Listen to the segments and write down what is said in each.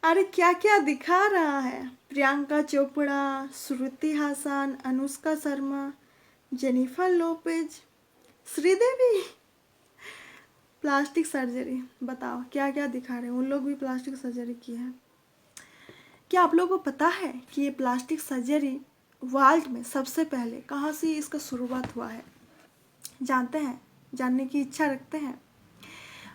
अरे क्या क्या दिखा रहा है। Priyanka Chopra, Shruti Haasan, Anushka Sharma, Jennifer Lopez, Sridevi. Plastic surgery, बताओ क्या क्या दिखा रहे हैं। उन लोग भी प्लास्टिक सर्जरी की है। क्या आप लोगों को पता है कि ये प्लास्टिक सर्जरी वर्ल्ड में सबसे पहले कहाँ से इसका शुरुआत हुआ है? जानते हैं? जानने की इच्छा रखते हैं?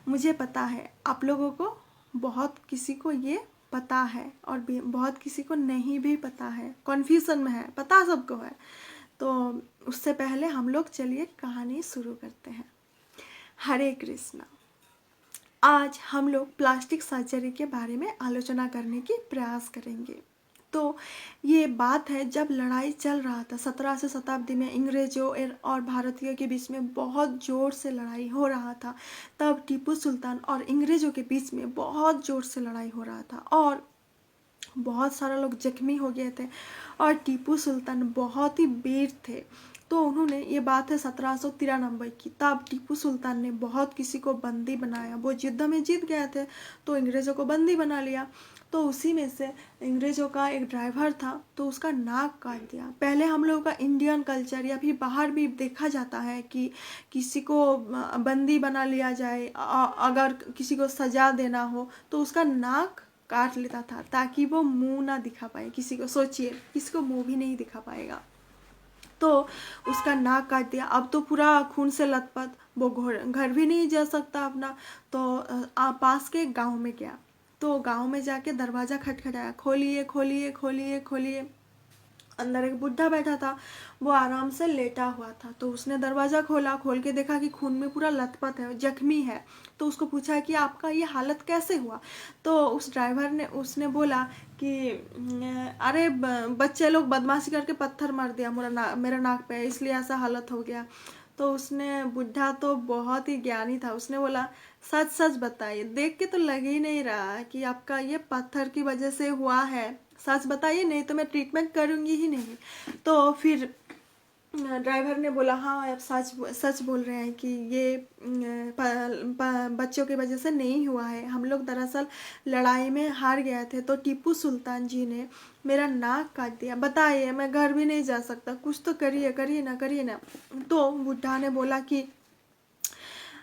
मुझे पता है आप लोगों को, बहुत किसी को ये पता है और बहुत किसी को नहीं भी पता है, कन्फ्यूजन में है, पता सबको है। तो उससे पहले हम लोग चलिए कहानी शुरू करते हैं। हरे कृष्णा। आज हम लोग प्लास्टिक सर्जरी के बारे में आलोचना करने की प्रयास करेंगे। तो ये बात है जब लड़ाई चल रहा था 17वीं शताब्दी में, अंग्रेजों और भारतीयों के बीच में बहुत ज़ोर से लड़ाई हो रहा था। तब टीपू सुल्तान और अंग्रेजों के बीच में बहुत ज़ोर से लड़ाई हो रहा था और बहुत सारे लोग जख्मी हो गए थे और टीपू सुल्तान बहुत ही वीर थे। तो उन्होंने, ये बात है 1793 की, तब टीपू सुल्तान ने बहुत किसी को बंदी बनाया। वो युद्ध में जीत गए थे तो अंग्रेज़ों को बंदी बना लिया। तो उसी में से अंग्रेज़ों का एक ड्राइवर था, तो उसका नाक काट दिया। पहले हम लोगों का इंडियन कल्चर या फिर बाहर भी देखा जाता है कि किसी को बंदी बना लिया जाए, अगर किसी को सजा देना हो तो उसका नाक काट लेता था ताकि वो मुंह ना दिखा पाए किसी को। सोचिए, किसी को मुंह भी नहीं दिखा पाएगा। तो उसका नाक काट दिया। अब तो पूरा खून से लथपथ, वो घर भी नहीं जा सकता अपना। तो पास के गांव में गया। तो गांव में जाके दरवाज़ा खटखटाया, खोलिए खोलिए खोलिए खोलिए। अंदर एक बुढ़ा बैठा था, वो आराम से लेटा हुआ था। तो उसने दरवाज़ा खोला, खोल के देखा कि खून में पूरा लथपथ है, जख्मी है। तो उसको पूछा कि आपका ये हालत कैसे हुआ? तो उस ड्राइवर ने, उसने बोला कि अरे बच्चे लोग बदमाशी करके पत्थर मार दिया मेरा नाक पे, इसलिए ऐसा हालत हो गया। तो उसने, बुढ़ा तो बहुत ही ज्ञानी था, उसने बोला सच सच बताइए, देख के तो लग ही नहीं रहा कि आपका ये पत्थर की वजह से हुआ है। सच बताइए, नहीं तो मैं ट्रीटमेंट करूँगी ही नहीं। तो फिर ड्राइवर ने बोला हाँ आप सच सच बोल रहे हैं कि ये बच्चों की वजह से नहीं हुआ है। हम लोग दरअसल लड़ाई में हार गए थे, तो टीपू सुल्तान जी ने मेरा नाक काट दिया। बताइए, मैं घर भी नहीं जा सकता, कुछ तो करिए, करिए ना, करिए ना। तो बुढ़ा ने बोला कि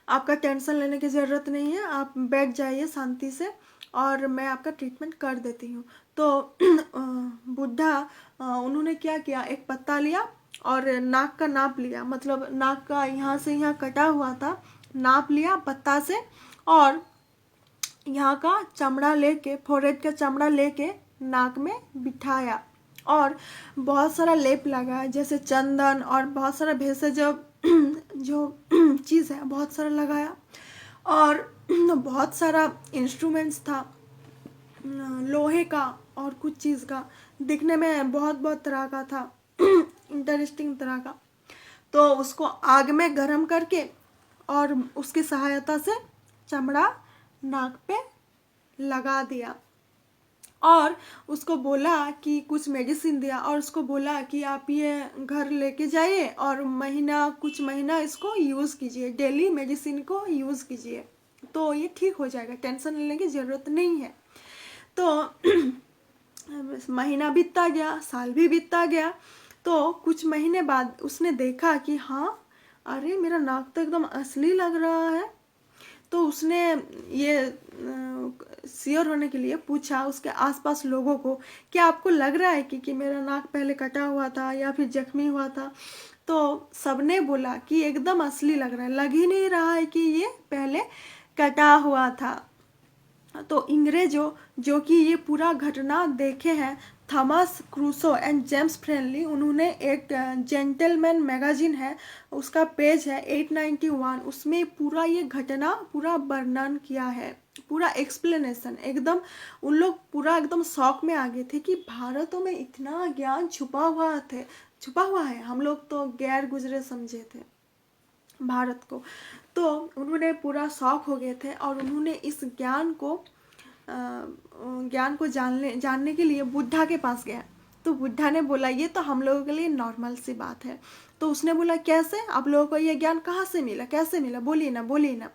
आपका टेंशन लेने की ज़रूरत नहीं है, आप बैठ जाइए शांति से और मैं आपका ट्रीटमेंट कर देती हूँ। तो बुढ़ा, उन्होंने क्या किया, एक पत्ता लिया और नाक का नाप लिया, मतलब नाक का यहाँ से यहाँ कटा हुआ था, नाप लिया पत्ता से। और यहाँ का चमड़ा लेके, फोrehead का चमड़ा लेके नाक में बिठाया और बहुत सारा लेप लगाया, जैसे चंदन और बहुत सारा भेषज जो चीज़ है बहुत सारा लगाया। और बहुत सारा इंस्ट्रूमेंट्स था लोहे का और कुछ चीज़ का, दिखने में बहुत बहुत तरह का था इंटरेस्टिंग तरह का। तो उसको आग में गरम करके और उसकी सहायता से चमड़ा नाक पे लगा दिया और उसको बोला कि कुछ मेडिसिन दिया और उसको बोला कि आप ये घर लेके जाइए और कुछ महीना इसको यूज़ कीजिए, डेली मेडिसिन को यूज़ कीजिए, तो ये ठीक हो जाएगा, टेंशन लेने की ज़रूरत नहीं है। तो महीना बीतता गया, साल भी बीतता गया। तो कुछ महीने बाद उसने देखा कि हाँ, अरे मेरा नाक तो एकदम असली लग रहा है। तो उसने ये श्योर होने के लिए पूछा उसके आसपास लोगों को, क्या आपको लग रहा है कि मेरा नाक पहले कटा हुआ था या फिर जख्मी हुआ था? तो सबने बोला कि एकदम असली लग रहा है, लग ही नहीं रहा है कि ये पहले कटा हुआ था। तो अंग्रेजों, जो कि ये पूरा घटना देखे हैं, Thomas Crusoe and James friendly, उन्होंने एक जेंटलमैन मैगजीन है, उसका पेज है 891, उसमें पूरा ये घटना पूरा वर्णन किया है, पूरा एक्सप्लेनेशन एकदम। उन लोग पूरा एकदम शौक में आ गए थे कि भारतों में इतना ज्ञान छुपा हुआ है, हम लोग तो गैर गुजरे समझे थे भारत को। तो उन्होंने पूरा शौक हो गए थे और उन्होंने इस ज्ञान को जानने के लिए बुद्धा के पास गया। तो बुद्धा ने बोला ये तो हम लोगों के लिए नॉर्मल सी बात है। तो उसने बोला कैसे, आप लोगों को ये ज्ञान कहाँ से मिला, कैसे मिला, बोलिए ना बोलिए ना।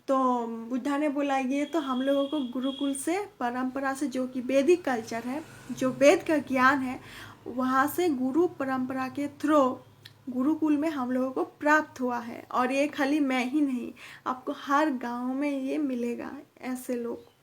तो बुद्धा ने बोला ये तो हम लोगों को गुरुकुल से, परंपरा से, जो कि वैदिक कल्चर है, जो वेद का ज्ञान है, वहाँ से गुरु परंपरा के थ्रू गुरुकुल में हम लोगों को प्राप्त हुआ है। और ये खाली मैं ही नहीं, आपको हर गांव में ये मिलेगा ऐसे लोग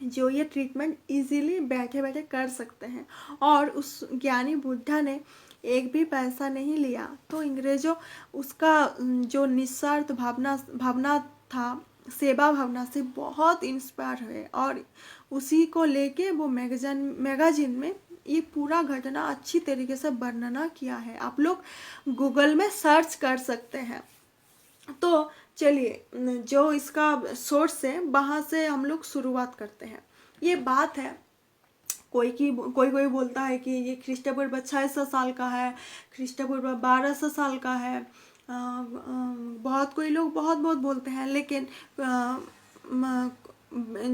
जो ये ट्रीटमेंट इजीली बैठे बैठे कर सकते हैं। और उस ज्ञानी बुद्धा ने एक भी पैसा नहीं लिया। तो अंग्रेजों उसका जो निस्वार्थ भावना था, सेवा भावना से बहुत इंस्पायर हुए और उसी को लेके वो मैगजीन में ये पूरा घटना अच्छी तरीके से वर्णना किया है। आप लोग गूगल में सर्च कर सकते हैं। तो चलिए, जो इसका सोर्स है वहाँ से हम लोग शुरुआत करते हैं। ये बात है, कोई बोलता है कि ये ख्रीष्ट पूर्व 600 साल का है, ख्रीष्ट पूर्व 1200 साल का है। बहुत कोई लोग बहुत बोलते हैं, लेकिन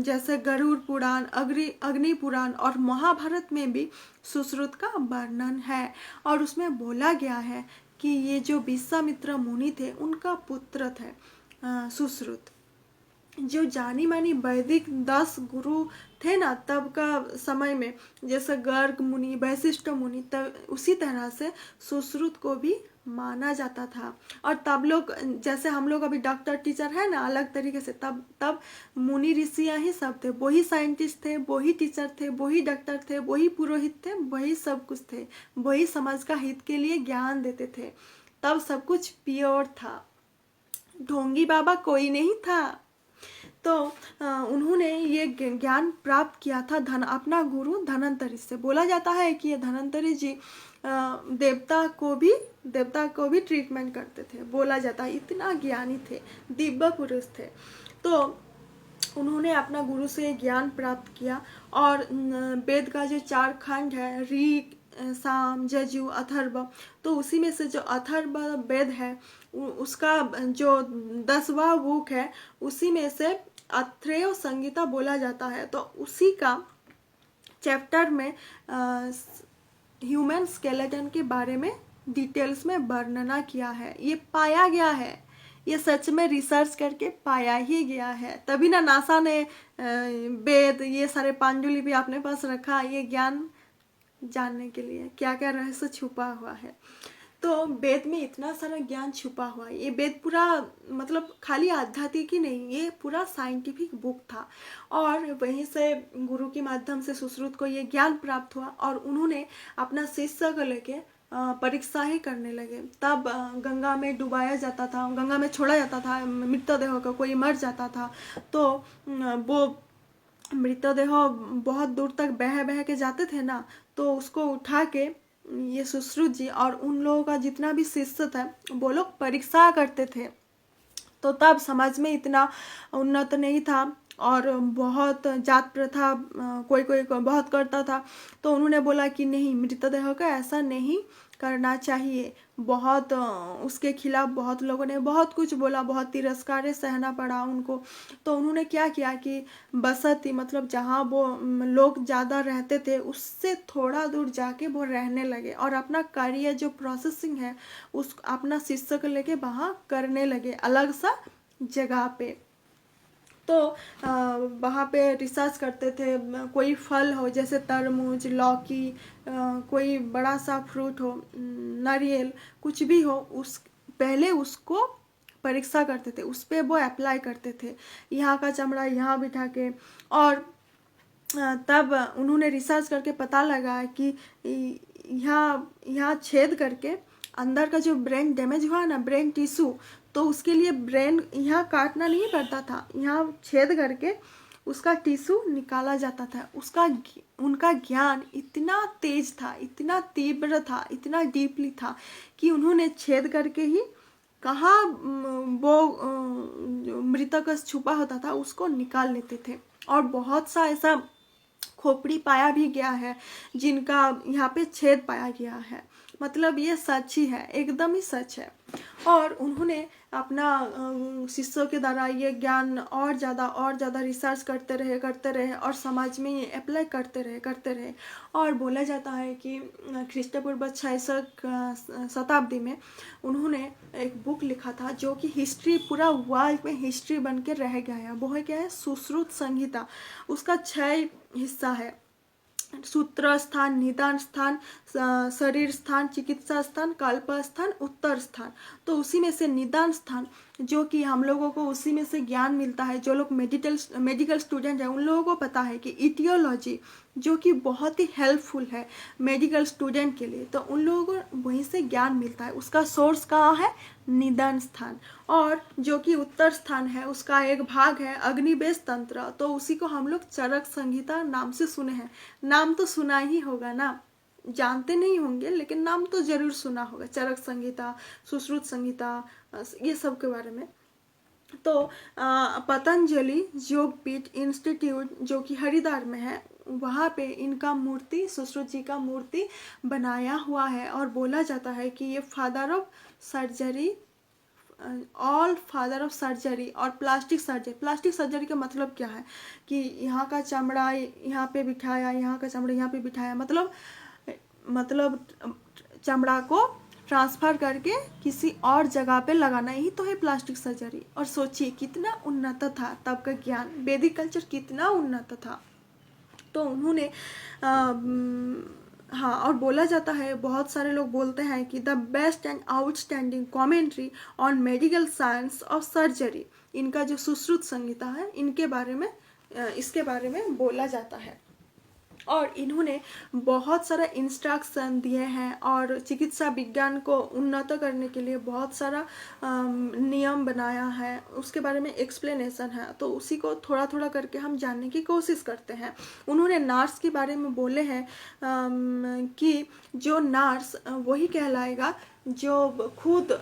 जैसे गरुड़ पुराण, अग्नि पुराण और महाभारत में भी सुश्रुत का वर्णन है। और उसमें बोला गया है कि ये जो विश्वामित्र मुनि थे उनका पुत्र थे सुश्रुत। जो जानी मानी वैदिक 10 गुरु थे ना तब का समय में, जैसे गर्ग मुनि, वशिष्ठ मुनि, तब उसी तरह से सुश्रुत को भी माना जाता था। और तब लोग, जैसे हम लोग अभी डॉक्टर टीचर है ना अलग तरीके से, तब मुनि ऋषियाँ ही सब थे। वही साइंटिस्ट थे, वही टीचर थे, वही डॉक्टर थे, वही पुरोहित थे, वही सब कुछ थे, वही समाज का हित के लिए ज्ञान देते थे। तब सब कुछ प्योर था, ढोंगी बाबा कोई नहीं था। तो उन्होंने ये ज्ञान प्राप्त किया था अपना गुरु धन्वंतरि से। बोला जाता है कि ये धन्वंतरि जी देवता को भी ट्रीटमेंट करते थे, बोला जाता है। इतना ज्ञानी थे, दिव्य पुरुष थे। तो उन्होंने अपना गुरु से ज्ञान प्राप्त किया। और वेद का जो 4 खंड है, ऋग, साम, यजु, अथर्व, तो उसी में से जो अथर्व वेद है उसका जो 10वां बुक है, उसी में से अथर्व संहिता बोला जाता है। तो उसी का चैप्टर में ह्यूमन स्केलेटन के बारे में डिटेल्स में वर्णना किया है। ये पाया गया है, ये सच में रिसर्च करके पाया ही गया है। तभी ना नासा ने वेद, ये सारे पांडुलिपि अपने पास रखा, ये ज्ञान जानने के लिए क्या क्या रहस्य छुपा हुआ है। तो वेद में इतना सारा ज्ञान छुपा हुआ है। ये वेद पूरा मतलब खाली आध्यात्मिक ही नहीं, ये पूरा साइंटिफिक बुक था। और वहीं से गुरु के माध्यम से सुश्रुत को ये ज्ञान प्राप्त हुआ और उन्होंने अपना शिष्य को लेके परीक्षा ही करने लगे। तब गंगा में डुबाया जाता था, गंगा में छोड़ा जाता था मृतदेह को, कोई मर जाता था तो वो मृतदेह बहुत दूर तक बह के जाते थे ना, तो उसको उठा के ये सुश्रुत जी और उन लोगों का जितना भी शिष्य था वो लोग परीक्षा करते थे। तो तब समाज में इतना उन्नत नहीं था और बहुत जात प्रथा कोई बहुत करता था। तो उन्होंने बोला कि नहीं, मृतदेह का ऐसा नहीं करना चाहिए। बहुत उसके खिलाफ बहुत लोगों ने बहुत कुछ बोला, बहुत तिरस्कार सहना पड़ा उनको। तो उन्होंने क्या किया कि बसती, मतलब जहाँ वो लोग ज़्यादा रहते थे उससे थोड़ा दूर जाके वो रहने लगे और अपना कार्य जो प्रोसेसिंग है उस अपना शिष्य को लेके वहाँ करने लगे अलग सा जगह पे। तो वहाँ पे रिसर्च करते थे। कोई फल हो जैसे तरबूज, लौकी, कोई बड़ा सा फ्रूट हो, नारियल, कुछ भी हो, पहले उसको परीक्षा करते थे, उस पर वो अप्लाई करते थे, यहाँ का चमड़ा यहाँ बिठा के। और तब उन्होंने रिसर्च करके पता लगा कि यहाँ छेद करके अंदर का जो ब्रेन डैमेज हुआ ना, ब्रेन टिश्यू, तो उसके लिए ब्रेन यहाँ काटना नहीं पड़ता था, यहाँ छेद करके उसका टिश्यू निकाला जाता था। उनका ज्ञान इतना तेज था, इतना तीव्र था, इतना डीपली था कि उन्होंने छेद करके ही कहाँ वो मृतक छुपा होता था उसको निकाल लेते थे। और बहुत सा ऐसा खोपड़ी पाया भी गया है जिनका यहाँ पे छेद पाया गया है। मतलब ये सच ही है, एकदम ही सच है। और उन्होंने अपना शिष्यों के द्वारा ये ज्ञान और ज़्यादा रिसर्च करते रहे और समाज में ये अप्लाई करते रहे। और बोला जाता है कि ख्रीष्टपूर्व 600 शताब्दी में उन्होंने एक बुक लिखा था जो कि हिस्ट्री, पूरा वर्ल्ड में हिस्ट्री बन के रह गया है। वो है क्या है? सुश्रुत संहिता। उसका 6 हिस्सा है: सूत्र स्थान, निदान स्थान, शरीर स्थान, चिकित्सा स्थान, कल्प स्थान, उत्तर स्थान। तो उसी में से निदान स्थान, जो कि हम लोगों को उसी में से ज्ञान मिलता है। जो लोग मेडिकल स्टूडेंट हैं उन लोगों को पता है कि इटियोलॉजी जो कि बहुत ही हेल्पफुल है मेडिकल स्टूडेंट के लिए, तो उन लोगों को वहीं से ज्ञान मिलता है। उसका सोर्स कहाँ है? निदान स्थान। और जो कि उत्तर स्थान है उसका एक भाग है अग्निवेश तंत्र, तो उसी को हम लोग चरक संहिता नाम से सुने हैं। नाम तो सुना ही होगा ना, जानते नहीं होंगे लेकिन नाम तो जरूर सुना होगा, चरक संहिता, सुश्रुत संहिता, ये सब के बारे में। तो पतंजलि योगपीठ इंस्टीट्यूट जो कि हरिद्वार में है, वहाँ पे इनका मूर्ति, सुश्रुत जी का मूर्ति बनाया हुआ है। और बोला जाता है कि ये father of surgery, all father of surgery और प्लास्टिक सर्जरी का मतलब क्या है कि यहाँ का चमड़ा यहाँ पे बिठाया, यहाँ का चमड़ा यहाँ पे बिठाया, मतलब चमड़ा को ट्रांसफर करके किसी और जगह पे लगाना, ही तो है प्लास्टिक सर्जरी। और सोचिए कितना उन्नत था तब का ज्ञान, वैदिक कल्चर कितना उन्नत था। तो उन्होंने हाँ, और बोला जाता है, बहुत सारे लोग बोलते हैं कि the best and outstanding commentary on medical science of surgery, इनका जो सुश्रुत संहिता है इनके बारे में, इसके बारे में बोला जाता है। और इन्होंने बहुत सारा इंस्ट्रक्शन दिए हैं और चिकित्सा विज्ञान को उन्नत करने के लिए बहुत सारा नियम बनाया है, उसके बारे में एक्सप्लेनेशन है। तो उसी को थोड़ा थोड़ा करके हम जानने की कोशिश करते हैं। उन्होंने नर्स के बारे में बोले हैं कि जो नर्स वही कहलाएगा जो खुद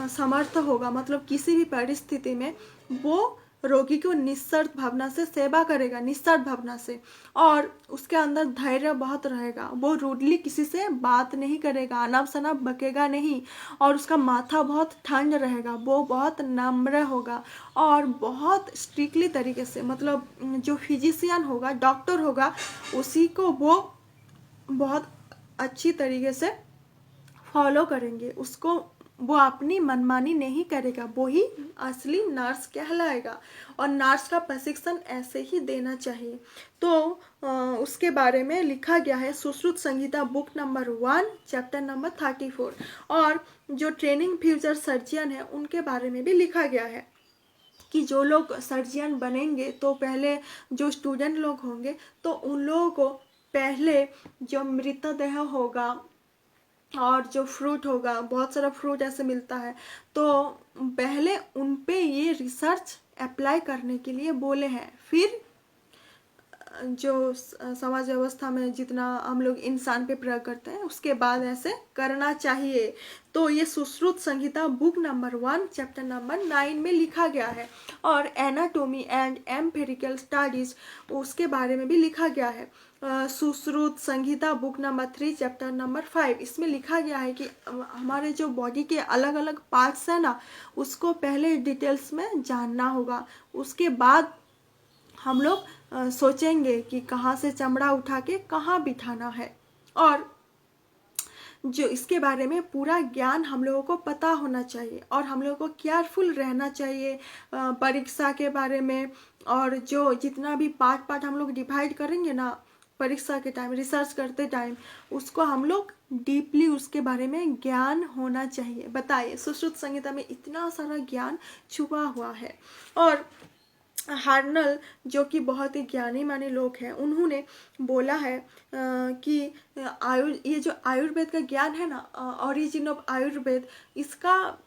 समर्थ होगा, मतलब किसी भी परिस्थिति में वो रोगी को निस्वार्थ भावना से सेवा करेगा, निस्वार्थ भावना से, और उसके अंदर धैर्य बहुत रहेगा। वो रूडली किसी से बात नहीं करेगा, अनाप शनाप बकेगा नहीं, और उसका माथा बहुत ठंड रहेगा, वो बहुत नम्र होगा और बहुत स्ट्रिक्टली तरीके से, मतलब जो फिजिशियन होगा, डॉक्टर होगा, उसी को वो बहुत अच्छी तरीके से फॉलो करेंगे, उसको वो अपनी मनमानी नहीं करेगा, वो ही असली नर्स कहलाएगा। और नर्स का प्रशिक्षण ऐसे ही देना चाहिए। तो उसके बारे में लिखा गया है सुश्रुत संहिता बुक नंबर 1 चैप्टर नंबर 34। और जो ट्रेनिंग फ्यूचर सर्जियन है उनके बारे में भी लिखा गया है कि जो लोग सर्जियन बनेंगे तो पहले जो स्टूडेंट लोग होंगे तो उन लोगों को पहले जो मृतदेह होगा और जो फ्रूट होगा, बहुत सारा फ्रूट ऐसे मिलता है, तो पहले उन पे ये रिसर्च अप्लाई करने के लिए बोले हैं। फिर जो समाज व्यवस्था में जितना हम लोग इंसान पे प्रयोग करते हैं उसके बाद ऐसे करना चाहिए। तो ये सुश्रुत संहिता बुक नंबर 1 चैप्टर नंबर 9 में लिखा गया है। और एनाटोमी एंड एम्पिरिकल स्टडीज उसके बारे में भी लिखा गया है। सुश्रुत संहिता बुक नंबर 3 चैप्टर नंबर 5, इसमें लिखा गया है कि हमारे जो बॉडी के अलग अलग पार्ट्स है ना, उसको पहले डिटेल्स में जानना होगा। उसके बाद हम लोग सोचेंगे कि कहाँ से चमड़ा उठा के कहाँ बिठाना है। और जो इसके बारे में पूरा ज्ञान हम लोगों को पता होना चाहिए और हम लोगों को केयरफुल रहना चाहिए परीक्षा के बारे में। और जो जितना भी पार्ट हम लोग डिवाइड करेंगे ना परीक्षा के टाइम, रिसर्च करते टाइम, उसको हम लोग डीपली उसके बारे में ज्ञान होना चाहिए। बताइए, सुश्रुत संहिता में इतना सारा ज्ञान छुपा हुआ है। और हार्नल जो कि बहुत ही ज्ञानी माने लोग हैं, उन्होंने बोला है कि ये जो आयुर्वेद का ज्ञान है ना, ओरिजिन ऑफ आयुर्वेद, इसका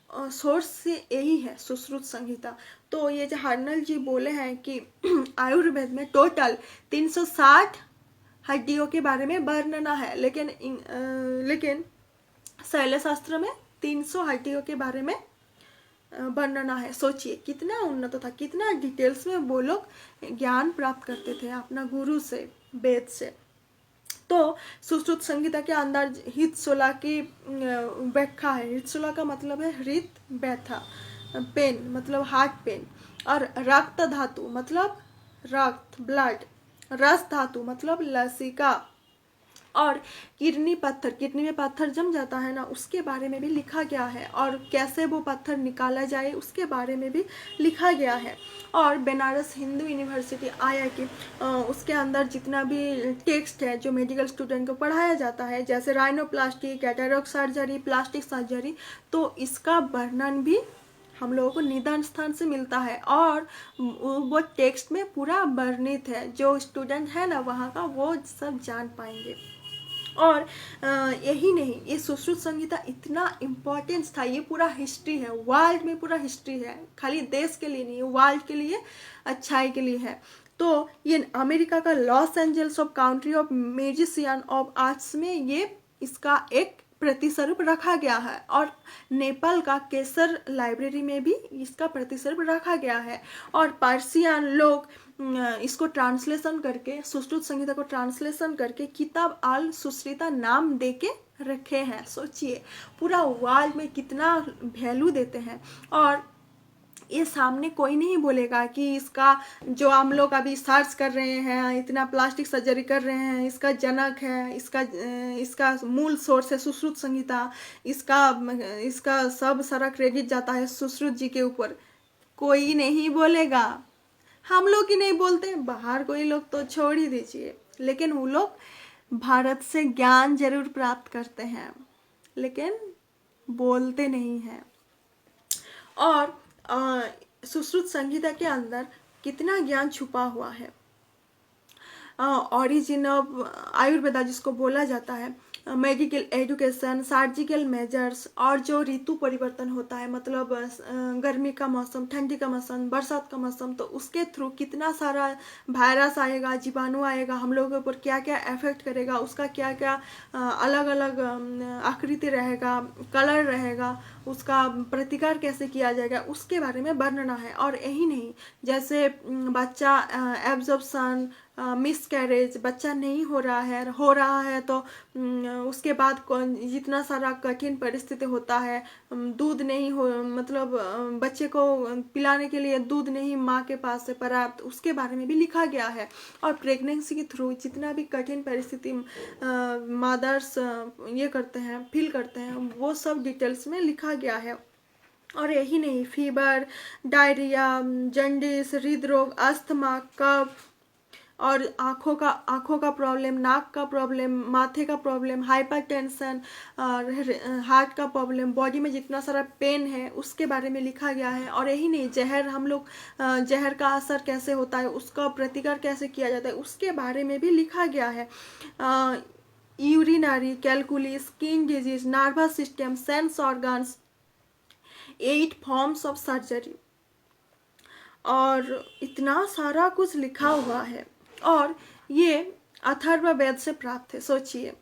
सोर्स से यही है सुश्रुत संहिता। तो ये जो हार्नल जी बोले हैं कि आयुर्वेद में टोटल 360 हड्डियों के बारे में वर्णना है, लेकिन शैलशास्त्र में 300 हड्डियों के बारे में वर्णना है। सोचिए कितना उन्नत था, कितना डिटेल्स में वो लोग ज्ञान प्राप्त करते थे अपना गुरु से, वेद से। तो सुश्रुत संहिता के अंदर हृदशोला की व्याख्या है। हृदशोला का मतलब है हृदय व्यथा, पेन मतलब हार्ट पेन, और रक्त धातु मतलब रक्त ब्लड, रस धातु मतलब लसिका, और किडनी पत्थर, किडनी में पत्थर जम जाता है ना, उसके बारे में भी लिखा गया है, और कैसे वो पत्थर निकाला जाए उसके बारे में भी लिखा गया है। और बनारस हिंदू यूनिवर्सिटी IIT उसके अंदर जितना भी टेक्स्ट है जो मेडिकल स्टूडेंट को पढ़ाया जाता है, जैसे rhinoplasty, cataract surgery, plastic surgery, तो इसका वर्णन भी हम लोगों को निदान स्थान से मिलता है, और वो टेक्स्ट में पूरा वर्णित है। जो स्टूडेंट है ना वहाँ का, वो सब जान पाएंगे। और यही नहीं, ये सुश्रुत संहिता इतना इम्पोर्टेंस था, ये पूरा हिस्ट्री है, वर्ल्ड में पूरा हिस्ट्री है, खाली देश के लिए नहीं, वर्ल्ड के लिए, अच्छाई के लिए है। तो ये अमेरिका का Los Angeles of country of musician of arts में ये इसका एक प्रतिस्वरूप रखा गया है, और नेपाल का केसर लाइब्रेरी में भी इसका प्रतिस्वरूप रखा गया है। और पर्सियन लोग इसको ट्रांसलेशन करके, सुश्रुत संहिता को ट्रांसलेशन करके किताब अल सुश्रिता नाम दे के रखे हैं। सोचिए पूरा वर्ल्ड में कितना वैल्यू देते हैं। और ये सामने कोई नहीं बोलेगा कि इसका जो हम लोग अभी सर्च कर रहे हैं, इतना प्लास्टिक सर्जरी कर रहे हैं, इसका जनक है, इसका मूल सोर्स है सुश्रुत संहिता, इसका सब सारा क्रेडिट जाता है सुश्रुत जी के ऊपर, कोई नहीं बोलेगा। हम लोग ही नहीं बोलते, बाहर कोई लोग तो छोड़ ही दीजिए, लेकिन वो लोग भारत से ज्ञान जरूर प्राप्त करते हैं लेकिन बोलते नहीं हैं। और सुश्रुत संहिता के अंदर कितना ज्ञान छुपा हुआ है। ऑरिजिन ऑफ आयुर्वेदा जिसको बोला जाता है, मेडिकल एजुकेशन, सर्जिकल मेजर्स, और जो ऋतु परिवर्तन होता है, मतलब गर्मी का मौसम, ठंडी का मौसम, बरसात का मौसम, तो उसके थ्रू कितना सारा वायरस आएगा, जीवाणु आएगा, हम लोगों के ऊपर क्या क्या इफेक्ट करेगा, उसका क्या क्या अलग अलग आकृति रहेगा, कलर रहेगा, उसका प्रतिकार कैसे किया जाएगा, उसके बारे में वर्णना है। और यही नहीं, जैसे बच्चा एब्जॉर्प्शन, मिसकैरेज, बच्चा नहीं हो रहा है तो उसके बाद जितना सारा कठिन परिस्थिति होता है, दूध नहीं हो, मतलब बच्चे को पिलाने के लिए दूध नहीं माँ के पास से पर्याप्त, उसके बारे में भी लिखा गया है। और प्रेगनेंसी के थ्रू जितना भी कठिन परिस्थिति मदर्स ये करते हैं, फील करते हैं, वो सब डिटेल्स में लिखा गया है। और यही नहीं, फीवर, डायरिया, जंडिस, हृदरोग, अस्थमा, कफ, और आँखों का प्रॉब्लम, नाक का प्रॉब्लम, माथे का प्रॉब्लम, हाइपरटेंशन, और हार्ट का प्रॉब्लम, बॉडी में जितना सारा पेन है उसके बारे में लिखा गया है। और यही नहीं, जहर, हम लोग जहर का असर कैसे होता है, उसका प्रतिकार कैसे किया जाता है, उसके बारे में भी लिखा गया है। Urinary, calculi, skin disease, nervous system, sense organs, 8 forms of surgery, और इतना सारा कुछ लिखा हुआ है। और ये अथर्ववेद से प्राप्त है। सोचिए,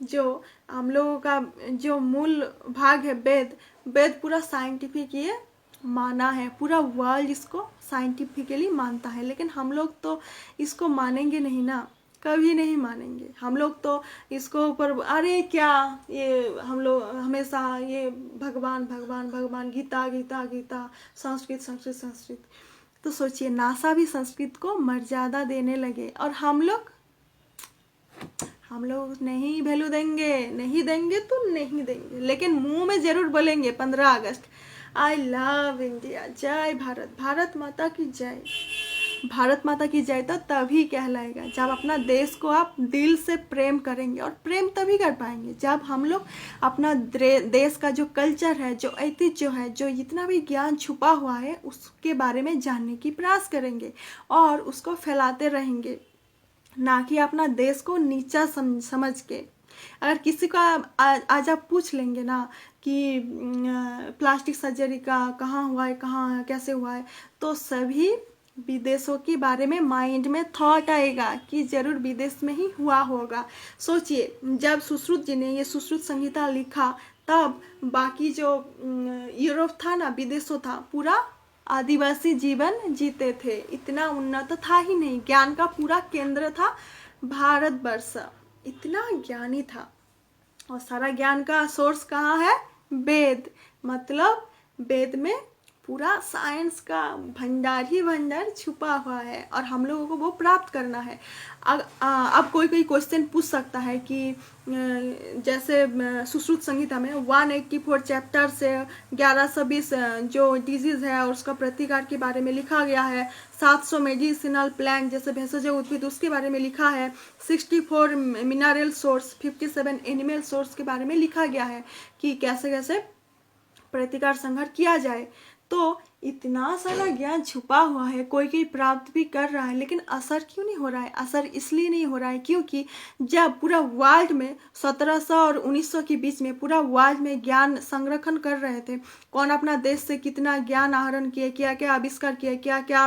जो हम लोगों का जो मूल भाग है वेद पूरा साइंटिफिक ये माना है, पूरा वर्ल्ड इसको साइंटिफिकली मानता है, लेकिन हम लोग तो इसको मानेंगे नहीं ना, कभी नहीं मानेंगे। हम लोग तो इसको ऊपर, अरे क्या ये, हम लोग हमेशा ये भगवान भगवान भगवान, गीता गीता गीता, संस्कृत संस्कृत संस्कृत। तो सोचिए, नासा भी संस्कृत को मर्यादा देने लगे, और हम लोग नहीं वैल्यू देंगे, नहीं देंगे तो नहीं देंगे, लेकिन मुंह में जरूर बोलेंगे 15 अगस्त आई लव इंडिया, जय भारत, भारत माता की जय। भारत माता की जय तो तभी कहलाएगा जब अपना देश को आप दिल से प्रेम करेंगे, और प्रेम तभी कर पाएंगे जब हम लोग अपना देश का जो कल्चर है, जो ऐतिह्य है, जो जितना भी ज्ञान छुपा हुआ है उसके बारे में जानने की प्रयास करेंगे और उसको फैलाते रहेंगे, ना कि अपना देश को नीचा समझ के। अगर किसी को आज आप पूछ लेंगे ना कि प्लास्टिक सर्जरी का कहाँ हुआ है, कहाँ कैसे हुआ है, तो सभी विदेशों के बारे में माइंड में थॉट आएगा कि जरूर विदेश में ही हुआ होगा। सोचिए, जब सुश्रुत जी ने ये सुश्रुत संहिता लिखा, तब बाकी जो यूरोप था ना, विदेशों था, पूरा आदिवासी जीवन जीते थे, इतना उन्नत था ही नहीं। ज्ञान का पूरा केंद्र था भारतवर्ष, इतना ज्ञानी था। और सारा ज्ञान का सोर्स कहाँ है? वेद। मतलब वेद में पूरा साइंस का भंडार ही भंडार छुपा हुआ है और हम लोगों को वो प्राप्त करना है। अब कोई कोई क्वेश्चन पूछ सकता है कि जैसे सुश्रुत संहिता में 184 चैप्टर से 1120 जो डिजीज है और उसका प्रतिकार के बारे में लिखा गया है, 700 मेडिसिनल प्लांट जैसे भेषज उद्भिद उसके बारे में लिखा है, 64 मिनरल सोर्स, 57 एनिमल सोर्स के बारे में लिखा गया है कि कैसे कैसे प्रतिकार संहार किया जाए। तो इतना सारा ज्ञान छुपा हुआ है, कोई कोई प्राप्त भी कर रहा है, लेकिन असर क्यों नहीं हो रहा है? असर इसलिए नहीं हो रहा है क्योंकि जब पूरा वर्ल्ड में 1700 और 1900 के बीच में पूरा वर्ल्ड में ज्ञान संरक्षण कर रहे थे, कौन अपना देश से कितना ज्ञान आहरण किए, क्या क्या आविष्कार किए, क्या क्या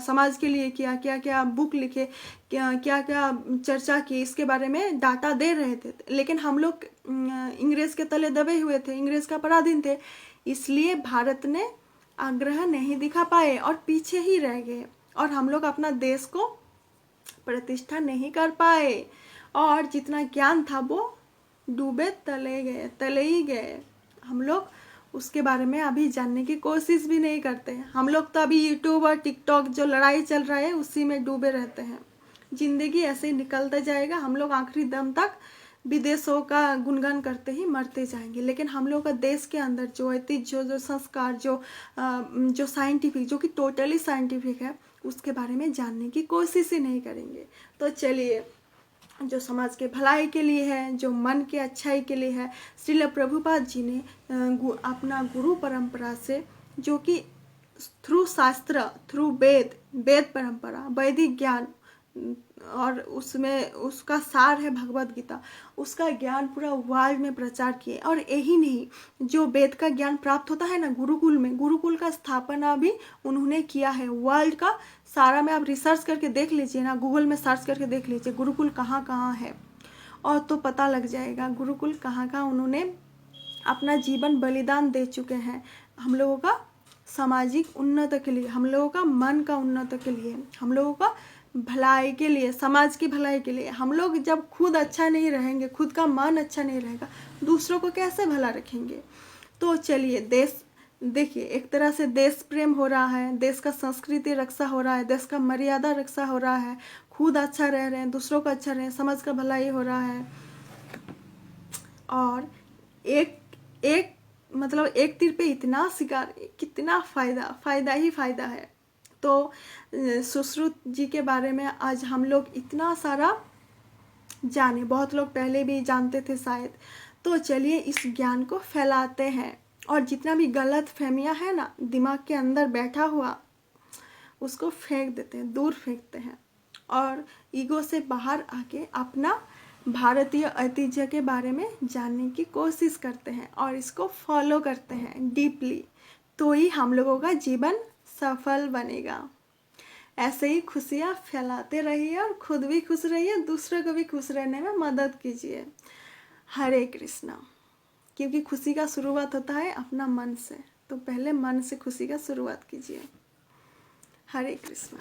समाज के लिए किया, क्या क्या बुक लिखे, क्या क्या चर्चा की, इसके बारे में डाटा दे रहे थे। लेकिन हम लोग इंग्रेज के तले दबे हुए थे, इंग्रेज का पराधीन थे, इसलिए भारत ने आग्रह नहीं दिखा पाए और पीछे ही रह गए और हम लोग अपना देश को प्रतिष्ठा नहीं कर पाए और जितना ज्ञान था वो डूबे तले ही गए। हम लोग उसके बारे में अभी जानने की कोशिश भी नहीं करते। हम लोग तो अभी यूट्यूब और टिकटॉक जो लड़ाई चल रहा है उसी में डूबे रहते हैं। जिंदगी ऐसे ही निकलता जाएगा, हम लोग आखिरी दम तक विदेशों का गुणगान करते ही मरते जाएंगे। लेकिन हम लोग का देश के अंदर जो ऐतिह्य, जो संस्कार, जो साइंटिफिक, जो कि टोटली साइंटिफिक है, उसके बारे में जानने की कोशिश ही नहीं करेंगे। तो चलिए, जो समाज के भलाई के लिए है, जो मन के अच्छाई के लिए है, श्रील प्रभुपाद जी ने अपना गुरु परंपरा से, जो कि थ्रू शास्त्र, थ्रू वेद परंपरा, वैदिक ज्ञान, और उसमें उसका सार है भगवत गीता, उसका ज्ञान पूरा वर्ल्ड में प्रचार किए। और यही नहीं, जो वेद का ज्ञान प्राप्त होता है ना गुरुकुल में, गुरुकुल का स्थापना भी उन्होंने किया है। वर्ल्ड का सारा में आप रिसर्च करके देख लीजिए ना, गूगल में सर्च करके देख लीजिए गुरुकुल कहाँ कहाँ है, और तो पता लग जाएगा गुरुकुल कहाँ कहाँ उन्होंने अपना जीवन बलिदान दे चुके हैं हम लोगों का सामाजिक उन्नति के लिए, हम लोगों का मन का उन्नति के लिए, हम लोगों का भलाई के लिए, समाज की भलाई के लिए। हम लोग जब खुद अच्छा नहीं रहेंगे, खुद का मन अच्छा नहीं रहेगा, दूसरों को कैसे भला रखेंगे? तो चलिए, देश देखिए, एक तरह से देश प्रेम हो रहा है, देश का संस्कृति रक्षा हो रहा है, देश का मर्यादा रक्षा हो रहा है, खुद अच्छा रह रहे हैं, दूसरों का अच्छा रहे हैं, समाज का भलाई हो रहा है। और एक मतलब एक तीर पे इतना शिकार, कितना फायदा ही फायदा है। तो सुश्रुत जी के बारे में आज हम लोग इतना सारा जाने, बहुत लोग पहले भी जानते थे शायद। तो चलिए इस ज्ञान को फैलाते हैं और जितना भी गलत फहमियाँ है ना दिमाग के अंदर बैठा हुआ, उसको फेंक देते हैं, दूर फेंकते हैं और ईगो से बाहर आके अपना भारतीय ऐतिह्य के बारे में जानने की कोशिश करते हैं और इसको फॉलो करते हैं डीपली। तो ही हम लोगों का जीवन सफल बनेगा। ऐसे ही खुशियाँ फैलाते रहिए और खुद भी खुश रहिए, दूसरों को भी खुश रहने में मदद कीजिए। हरे कृष्णा। क्योंकि खुशी का शुरुआत होता है अपना मन से, तो पहले मन से खुशी का शुरुआत कीजिए। हरे कृष्णा।